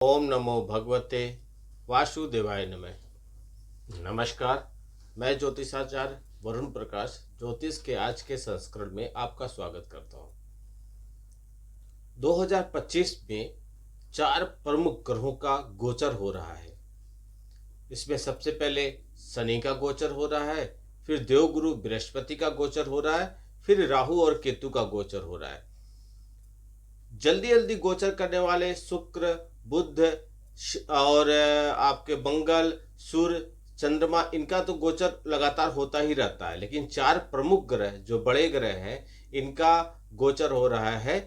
ओम नमो भगवते वासुदेवाय नमः। नमस्कार, मैं ज्योतिषाचार्य वरुण प्रकाश ज्योतिष के आज के संस्करण में आपका स्वागत करता हूं। 2025 में 4 प्रमुख ग्रहों का गोचर हो रहा है। इसमें सबसे पहले शनि का गोचर हो रहा है, फिर देवगुरु बृहस्पति का गोचर हो रहा है, फिर राहु और केतु का गोचर हो रहा है। जल्दी जल्दी गोचर करने वाले शुक्र, बुध और आपके मंगल, सूर्य, चंद्रमा, इनका तो गोचर लगातार होता ही रहता है। लेकिन 4 प्रमुख ग्रह जो बड़े ग्रह हैं, इनका गोचर हो रहा है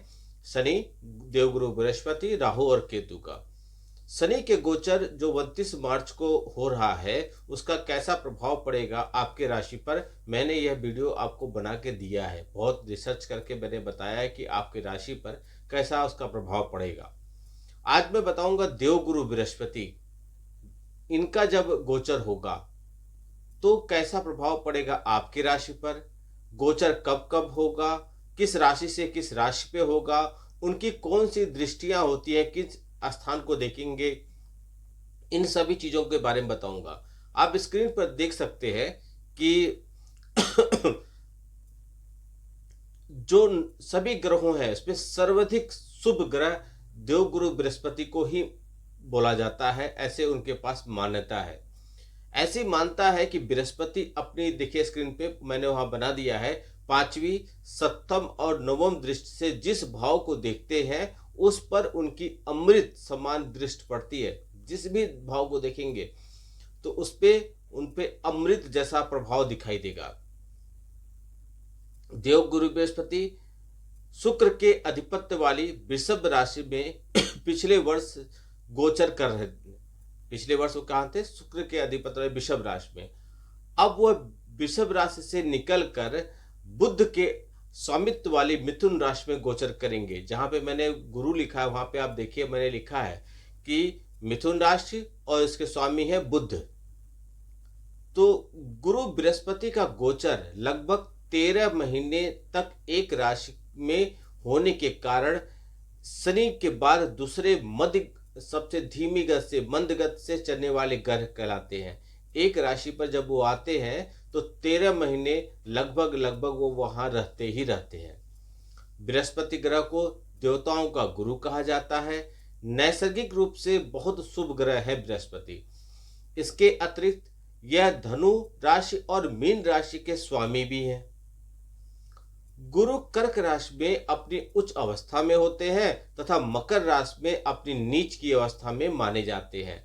शनि, देवगुरु बृहस्पति, राहु और केतु का। शनि के गोचर जो 29 मार्च को हो रहा है, उसका कैसा प्रभाव पड़ेगा आपके राशि पर, मैंने यह वीडियो आपको बना के दिया है। बहुत रिसर्च करके मैंने बताया है कि आपकी राशि पर कैसा उसका प्रभाव पड़ेगा। आज मैं बताऊंगा देवगुरु बृहस्पति, इनका जब गोचर होगा तो कैसा प्रभाव पड़ेगा आपकी राशि पर, गोचर कब कब होगा, किस राशि से किस राशि पे होगा, उनकी कौन सी दृष्टियां होती है, किस स्थान को देखेंगे, इन सभी चीजों के बारे में बताऊंगा। आप स्क्रीन पर देख सकते हैं कि जो सभी ग्रहों हैं इसमें सर्वाधिक शुभ ग्रह देवगुरु बृहस्पति को ही बोला जाता है, ऐसे उनके पास मान्यता है। ऐसी मानता है कि बृहस्पति अपनी, देखिए स्क्रीन पे मैंने वहां बना दिया है, 5वीं, 7वीं और 9वीं दृष्टि से जिस भाव को देखते हैं उस पर उनकी अमृत समान दृष्टि पड़ती है। जिस भी भाव को देखेंगे तो उस पे उन पे अमृत जैसा प्रभाव दिखाई देगा। देवगुरु बृहस्पति शुक्र के अधिपत्य वाली वृषभ राशि में पिछले वर्ष गोचर कर रहे थे। पिछले वर्ष वो कहाँ थे? शुक्र के अधिपत्य वाली वृषभ राशि में। अब वह वृषभ राशि से निकलकर बुध के स्वामित्व वाली मिथुन राशि में गोचर करेंगे। जहां पे मैंने गुरु लिखा है वहां पे आप देखिए मैंने लिखा है कि मिथुन राशि और इसके स्वामी है बुध। तो गुरु बृहस्पति का गोचर लगभग 13 महीने तक एक राशि में होने के कारण शनि के बाद दूसरे मध्य सबसे धीमी गति से, मंद गति से चलने वाले ग्रह कहलाते हैं। एक राशि पर जब वो आते हैं तो 13 महीने लगभग वो वहां रहते ही रहते हैं। बृहस्पति ग्रह को देवताओं का गुरु कहा जाता है। नैसर्गिक रूप से बहुत शुभ ग्रह है बृहस्पति। इसके अतिरिक्त यह धनु राशि और मीन राशि के स्वामी भी हैं। गुरु कर्क राशि में अपनी उच्च अवस्था में होते हैं तथा मकर राशि में अपनी नीच की अवस्था में माने जाते हैं।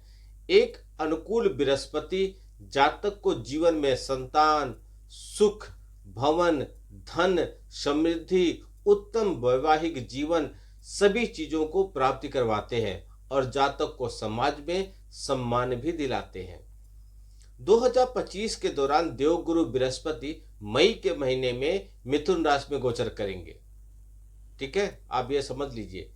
एक अनुकूल बृहस्पति जातक को जीवन में संतान, सुख, भवन, धन, समृद्धि, उत्तम वैवाहिक जीवन, सभी चीजों को प्राप्ति करवाते हैं और जातक को समाज में सम्मान भी दिलाते हैं। 2025 के दौरान देवगुरु बृहस्पति मई के महीने में मिथुन राशि में गोचर करेंगे। ठीक है, आप ये समझ लीजिए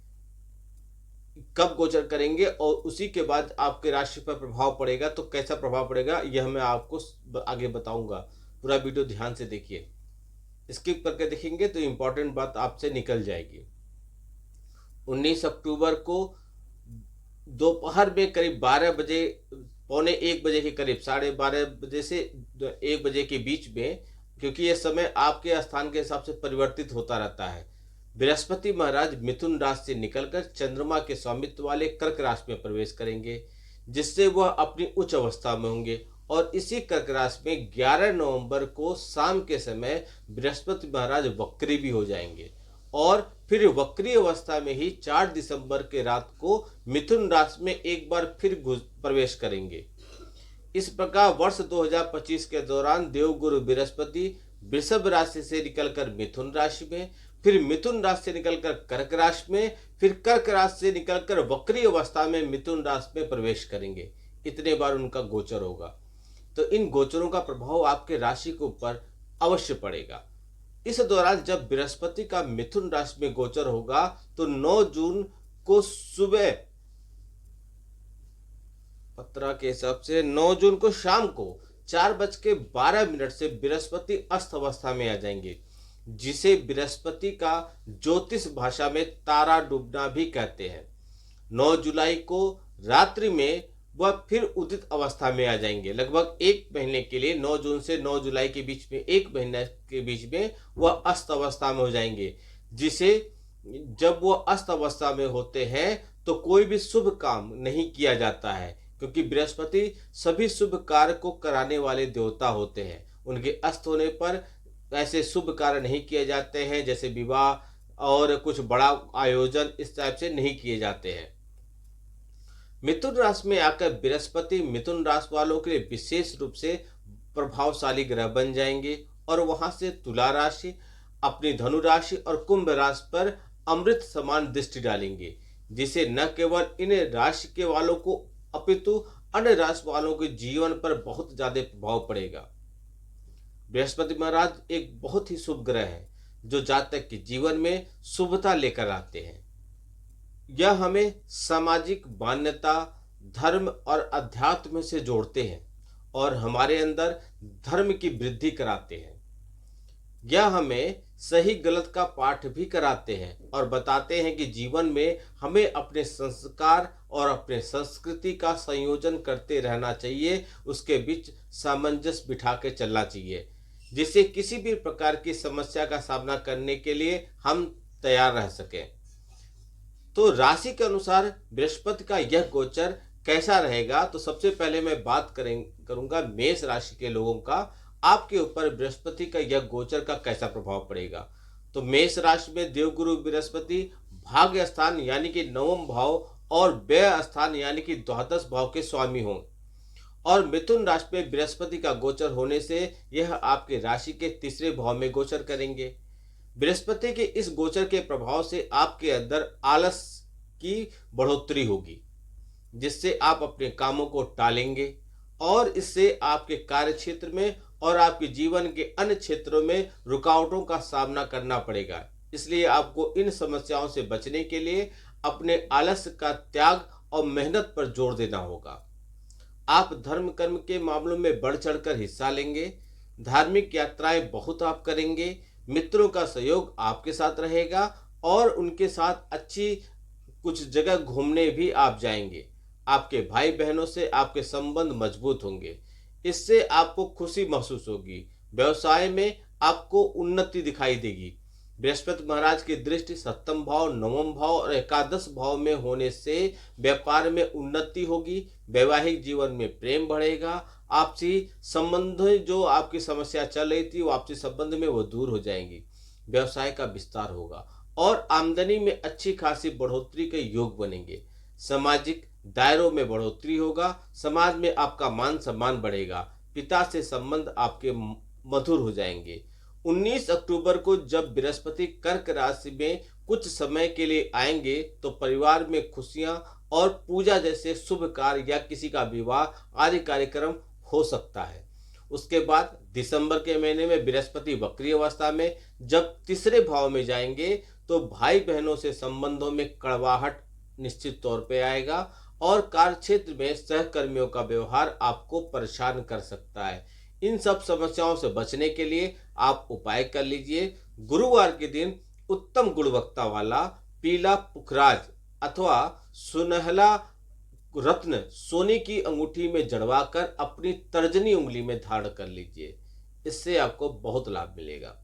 कब गोचर करेंगे और उसी के बाद आपके राशि पर प्रभाव पड़ेगा। तो कैसा प्रभाव पड़ेगा यह मैं आपको आगे बताऊंगा। पूरा वीडियो ध्यान से देखिए, स्किप करके देखेंगे तो इंपॉर्टेंट बात आपसे निकल जाएगी। 19 अक्टूबर को दोपहर में करीब 12 बजे, पौने 1 बजे के करीब, 12:30 बजे से 1 बजे के बीच में, क्योंकि यह समय आपके स्थान के हिसाब से परिवर्तित होता रहता है, बृहस्पति महाराज मिथुन राशि से निकलकर चंद्रमा के स्वामित्व वाले कर्क राशि में प्रवेश करेंगे, जिससे वह अपनी उच्च अवस्था में होंगे। और इसी कर्क राशि में 11 नवंबर को शाम के समय बृहस्पति महाराज वक्री भी हो जाएंगे और फिर वक्री अवस्था में ही 4 दिसंबर के रात को मिथुन राशि में एक बार फिर प्रवेश करेंगे। इस प्रकार वर्ष 2025 के दौरान देवगुरु बृहस्पति वृषभ राशि से निकलकर मिथुन राशि में, फिर मिथुन राशि से निकलकर कर्क राशि में, फिर कर्क राशि से निकलकर वक्री अवस्था में मिथुन राशि में प्रवेश करेंगे। इतने बार उनका गोचर होगा। तो इन गोचरों का प्रभाव आपके राशि के ऊपर अवश्य पड़ेगा। इस दौरान जब बृहस्पति का मिथुन राशि में गोचर होगा तो 9 जून को सुबह, पत्रा के हिसाब से 9 जून को शाम को 4:12 से बृहस्पति अस्त अवस्था में आ जाएंगे, जिसे बृहस्पति का ज्योतिष भाषा में तारा डूबना भी कहते हैं। 9 जुलाई को रात्रि में वह फिर उदित अवस्था में आ जाएंगे। लगभग 1 महीने के लिए 9 जून से 9 जुलाई के बीच में 1 महीने के बीच में वह अस्त अवस्था में हो जाएंगे, जिसे जब वह अस्त अवस्था में होते हैं तो कोई भी शुभ काम नहीं किया जाता है, क्योंकि बृहस्पति सभी शुभ कार्य को कराने वाले देवता होते हैं। उनके अस्त होने पर ऐसे शुभ कार्य नहीं किए जाते हैं, जैसे विवाह और कुछ बड़ा आयोजन इस टाइप से नहीं किए जाते हैं। मिथुन राशि में आकर बृहस्पति मिथुन राशि वालों के लिए विशेष रूप से प्रभावशाली ग्रह बन जाएंगे और वहां से तुला राशि, अपनी धनु राशि और कुंभ राशि पर अमृत समान दृष्टि डालेंगे, जिसे न केवल इन राशि के वालों को अपितु अन्य राशि वालों के जीवन पर बहुत ज्यादा प्रभाव पड़ेगा। बृहस्पति महाराज एक बहुत ही शुभ ग्रह है जो जातक के जीवन में शुभता लेकर आते हैं। यह हमें सामाजिक मान्यता, धर्म और अध्यात्म से जोड़ते हैं और हमारे अंदर धर्म की वृद्धि कराते हैं। यह हमें सही गलत का पाठ भी कराते हैं और बताते हैं कि जीवन में हमें अपने संस्कार और अपने संस्कृति का संयोजन करते रहना चाहिए, उसके बीच सामंजस्य बिठा के चलना चाहिए, जिससे किसी भी प्रकार की समस्या का सामना करने के लिए हम तैयार रह सकें। तो राशि के अनुसार बृहस्पति का यह गोचर कैसा रहेगा, तो सबसे पहले मैं बात करूंगा मेष राशि के लोगों का। आपके ऊपर बृहस्पति का यह गोचर का कैसा प्रभाव पड़ेगा। तो मेष राशि में देवगुरु बृहस्पति भाग्य स्थान यानी कि 9वां भाव और व्यय स्थान यानी कि द्वादश भाव के स्वामी हों, और मिथुन राशि में बृहस्पति का गोचर होने से यह आपके राशि के 3रे भाव में गोचर करेंगे। बृहस्पति के इस गोचर के प्रभाव से आपके अंदर आलस की बढ़ोतरी होगी, जिससे आप अपने कामों को टालेंगे और इससे आपके कार्य क्षेत्र में और आपके जीवन के अन्य क्षेत्रों में रुकावटों का सामना करना पड़ेगा। इसलिए आपको इन समस्याओं से बचने के लिए अपने आलस्य का त्याग और मेहनत पर जोर देना होगा। आप धर्म कर्म के मामलों में बढ़ चढ़कर हिस्सा लेंगे। धार्मिक यात्राएं बहुत आप करेंगे। मित्रों का सहयोग आपके साथ रहेगा और उनके साथ अच्छी कुछ जगह घूमने भी आप जाएंगे। आपके भाई बहनों से आपके संबंध मजबूत होंगे, इससे आपको खुशी महसूस होगी। व्यवसाय में आपको उन्नति दिखाई देगी। बृहस्पति महाराज की दृष्टि 7वां भाव, 9वां भाव और एकादश भाव में होने से व्यापार में उन्नति होगी। वैवाहिक जीवन में प्रेम बढ़ेगा। आपसी संबंध जो आपकी समस्या चल रही थी वो आपसी संबंध में वो दूर हो जाएंगी। व्यवसाय का विस्तार होगा और आमदनी में अच्छी खासी बढ़ोतरी के योग बनेंगे। सामाजिक दायरों में बढ़ोतरी होगा। समाज में आपका मान सम्मान बढ़ेगा। पिता से संबंध आपके मधुर हो जाएंगे। 19 अक्टूबर को जब बृहस्पति कर्क राशि में कुछ समय के लिए आएंगे तो परिवार में खुशियां और पूजा जैसे शुभ कार्य या किसी का विवाह आदि कार्यक्रम हो सकता है। उसके बाद दिसंबर के महीने में बृहस्पति वक्री अवस्था में जब 3रे भाव में जाएंगे तो भाई बहनों से संबंधों में कड़वाहट निश्चित तौर पे आएगा और कार्य क्षेत्र में सहकर्मियों का व्यवहार आपको परेशान कर सकता है। इन सब समस्याओं से बचने के लिए आप उपाय कर लीजिए। गुरुवार के दिन उत्तम गुणवत्ता वाला पीला पुखराज अथवा सुनहला रत्न सोने की अंगूठी में जड़वाकर अपनी तर्जनी उंगली में धारण कर लीजिए। इससे आपको बहुत लाभ मिलेगा।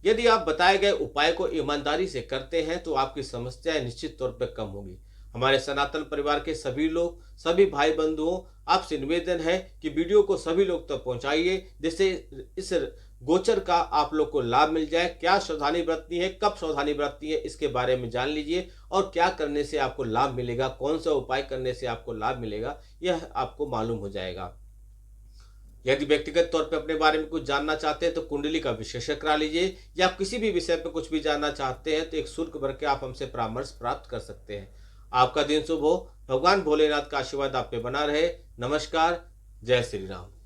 यदि आप बताए गए उपाय को ईमानदारी से करते हैं तो आपकी समस्याएं निश्चित तौर पर कम होगी। हमारे सनातन परिवार के सभी लोग, सभी भाई बंधुओं, आपसे निवेदन है कि वीडियो को सभी लोग तक पहुंचाइए, जिससे इस गोचर का आप लोग को लाभ मिल जाए। क्या सावधानी बरतनी है, कब सावधानी बरतनी है, इसके बारे में जान लीजिए और क्या करने से आपको लाभ मिलेगा, कौन सा उपाय करने से आपको लाभ मिलेगा, यह आपको मालूम हो जाएगा। यदि व्यक्तिगत तौर पर अपने बारे में कुछ जानना चाहते हैं तो कुंडली का विश्लेषण करा लीजिए, या आप किसी भी विषय पर कुछ भी जानना चाहते हैं तो एक शुल्क भर के आप हमसे परामर्श प्राप्त कर सकते हैं। आपका दिन शुभ हो। भगवान भोलेनाथ का आशीर्वाद आप पे बना रहे। नमस्कार। जय श्री राम।